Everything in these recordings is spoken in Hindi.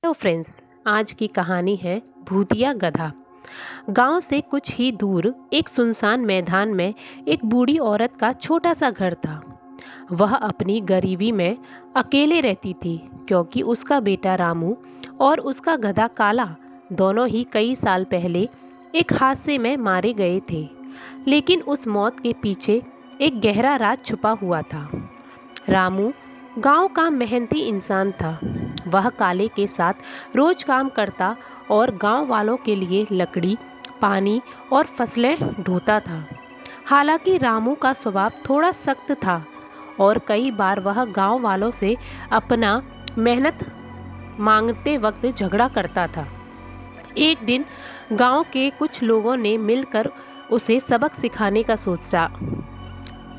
तो फ्रेंड्स, आज की कहानी है भूतिया गधा। गांव से कुछ ही दूर एक सुनसान मैदान में एक बूढ़ी औरत का छोटा सा घर था। वह अपनी गरीबी में अकेले रहती थी क्योंकि उसका बेटा रामू और उसका गधा काला दोनों ही कई साल पहले एक हादसे में मारे गए थे। लेकिन उस मौत के पीछे एक गहरा राज छुपा हुआ था। रामू गांव का मेहनती इंसान था। वह काले के साथ रोज काम करता और गांव वालों के लिए लकड़ी, पानी और फसलें ढोता था। हालांकि रामू का स्वभाव थोड़ा सख्त था और कई बार वह गांव वालों से अपना मेहनत मांगते वक्त झगड़ा करता था। एक दिन गांव के कुछ लोगों ने मिलकर उसे सबक सिखाने का सोचा।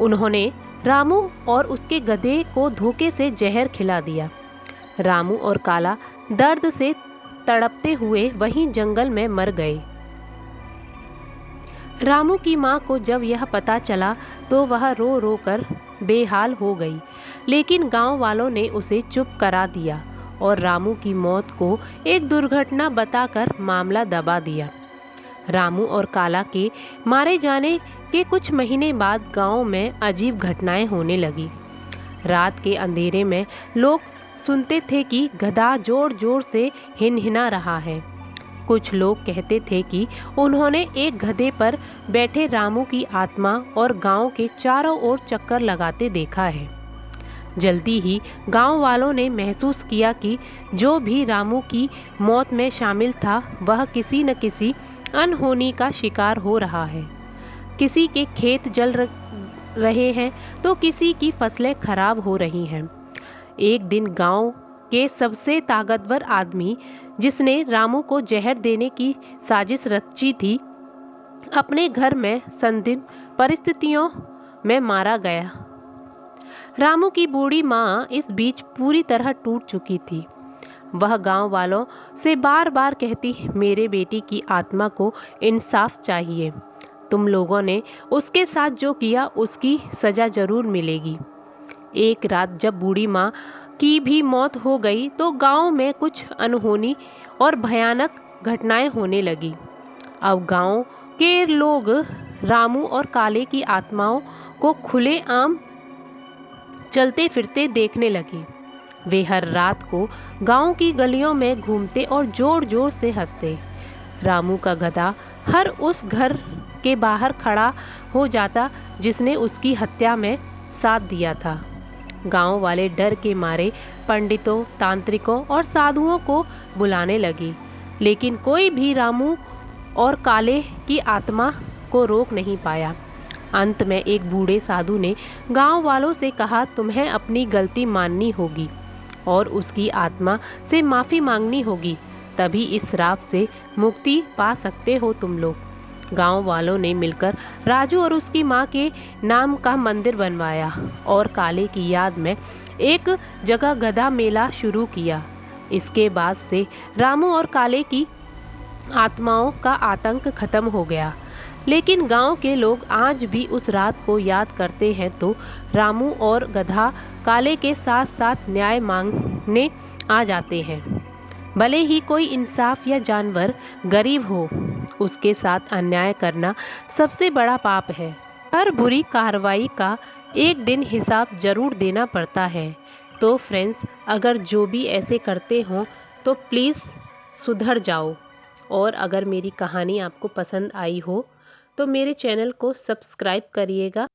उन्होंने रामू और उसके गधे को धोखे से जहर खिला दिया। रामू और काला दर्द से तड़पते हुए वहीं जंगल में मर गए। रामू की माँ को जब यह पता चला तो वह रो रो कर बेहाल हो गई, लेकिन गांव वालों ने उसे चुप करा दिया और रामू की मौत को एक दुर्घटना बताकर मामला दबा दिया। रामू और काला के मारे जाने के कुछ महीने बाद गांव में अजीब घटनाएं होने लगी। रात के अंधेरे में लोग सुनते थे कि गधा जोर जोर से हिनहिना रहा है। कुछ लोग कहते थे कि उन्होंने एक गधे पर बैठे रामू की आत्मा और गांव के चारों ओर चक्कर लगाते देखा है। जल्दी ही गांव वालों ने महसूस किया कि जो भी रामू की मौत में शामिल था वह किसी न किसी अनहोनी का शिकार हो रहा है। किसी के खेत जल रहे हैं तो किसी की फसलें खराब हो रही हैं। एक दिन गांव के सबसे ताकतवर आदमी, जिसने रामू को जहर देने की साजिश रची थी, अपने घर में संदिग्ध परिस्थितियों में मारा गया। रामू की बूढ़ी माँ इस बीच पूरी तरह टूट चुकी थी। वह गांव वालों से बार बार कहती, मेरे बेटी की आत्मा को इंसाफ चाहिए। तुम लोगों ने उसके साथ जो किया उसकी सज़ा जरूर मिलेगी। एक रात जब बूढ़ी माँ की भी मौत हो गई तो गांव में कुछ अनहोनी और भयानक घटनाएं होने लगी। अब गांव के लोग रामू और काले की आत्माओं को खुलेआम चलते फिरते देखने लगे। वे हर रात को गांव की गलियों में घूमते और जोर जोर से हंसते। रामू का गधा हर उस घर के बाहर खड़ा हो जाता जिसने उसकी हत्या में साथ दिया था। गांव वाले डर के मारे पंडितों, तांत्रिकों और साधुओं को बुलाने लगे, लेकिन कोई भी रामू और काले की आत्मा को रोक नहीं पाया। अंत में एक बूढ़े साधु ने गांव वालों से कहा, तुम्हें अपनी गलती माननी होगी और उसकी आत्मा से माफ़ी मांगनी होगी, तभी इस श्राप से मुक्ति पा सकते हो तुम लोग। गांव वालों ने मिलकर राजू और उसकी माँ के नाम का मंदिर बनवाया और काले की याद में एक जगह गधा मेला शुरू किया। इसके बाद से रामू और काले की आत्माओं का आतंक खत्म हो गया। लेकिन गांव के लोग आज भी उस रात को याद करते हैं तो रामू और गधा काले के साथ साथ न्याय मांगने आ जाते हैं। भले ही कोई इंसाफ या जानवर गरीब हो, उसके साथ अन्याय करना सबसे बड़ा पाप है। हर बुरी कार्रवाई का एक दिन हिसाब जरूर देना पड़ता है। तो फ्रेंड्स, अगर जो भी ऐसे करते हों तो प्लीज़ सुधर जाओ। और अगर मेरी कहानी आपको पसंद आई हो तो मेरे चैनल को सब्सक्राइब करिएगा।